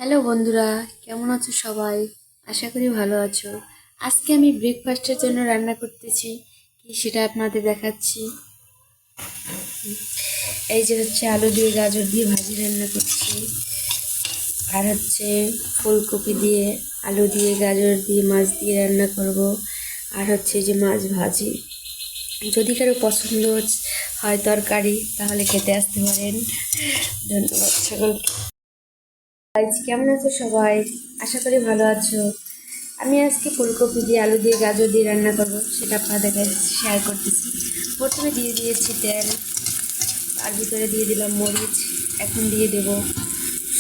Hello বন্ধুরা, কেমন আছো সবাই? আশা করি ভালো আছো। আজকে আমি ব্রেকফাস্টের জন্য রান্না করতেছি, কি সেটা আপনাদের দেখাচ্ছি। এই যে হচ্ছে আলু দিয়ে গাজর দিয়ে ভাজি রান্না করছি, আর হচ্ছে ফুলকপি দিয়ে আলু দিয়ে গাজর দিয়ে মাছ দিয়ে রান্না করব, আর হচ্ছে যে মাছ ভাজি। যদি কারো পছন্দ হয় তরকারি তাহলে খেতে আসতে পারেন। ধন্যবাদ সকলকে। কেমন আছো সবাই? আশা করি ভালো আছো। আমি আজকে ফুলকপি দিয়ে আলু দিয়ে গাজর দিয়ে রান্না করবো, সেটা আপনাদের কাছে শেয়ার করতেছি। প্রথমে দিয়ে দিয়েছি তেল, আর ভিতরে দিয়ে দিলাম মরিচ। এখন দিয়ে দেব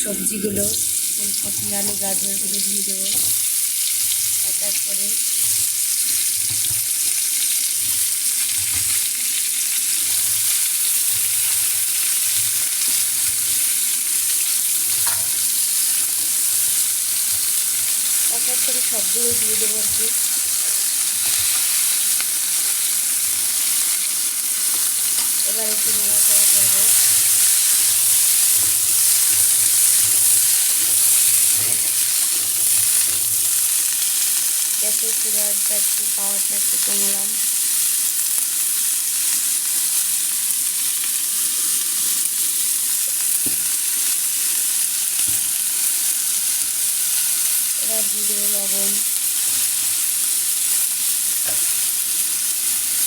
সবজিগুলো, ফুলকপি আলু গাজরগুলো দিয়ে দেবো এক এক করে। এক এক করে সবগুলো দিয়ে দেবো আর কি। এবার একটু নাড়াচাড়া করবো। গ্যাসের চুলাটা একটু পাওয়ারটা একটু কমালাম। এবার দিয়ে দেবো লবণ,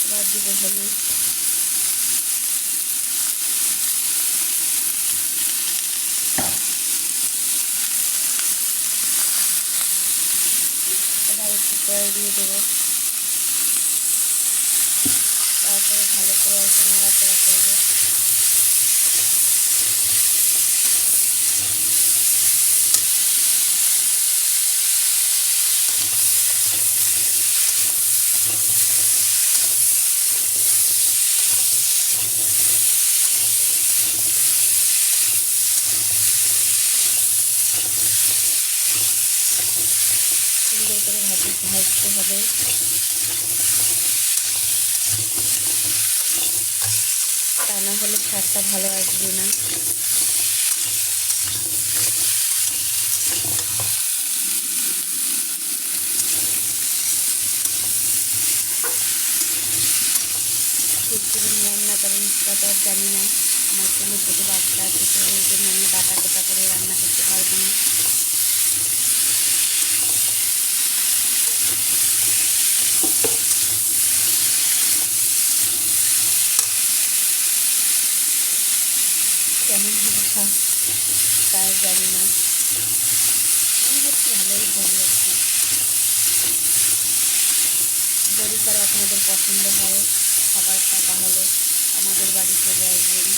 এবার দেবো হলুদ, এবার একটু তেল দিয়ে দেবো। তারপরে ভালো করে একটু নাড়াচাড়া করবো। সুন্দর করে ভাজতে হবে। তা না হলে স্বাদটা ভালো আসবে না। ঠিক করে রান্না করেন সেটা তো আর জানি না। আমার ছেলে ছোটো বাচ্চা আছে, তো ওই জন্য আমি বাটা কোটা করে রান্না করতে পারবো না। কেমন হবে স্বাদ তা জানি না, আমি হচ্ছে ভালোই হবে আর কি। যদি কারো আপনাদের পছন্দ হয় খাবারটা, তাহলে আমাদের বাড়ি চলে আসবেন।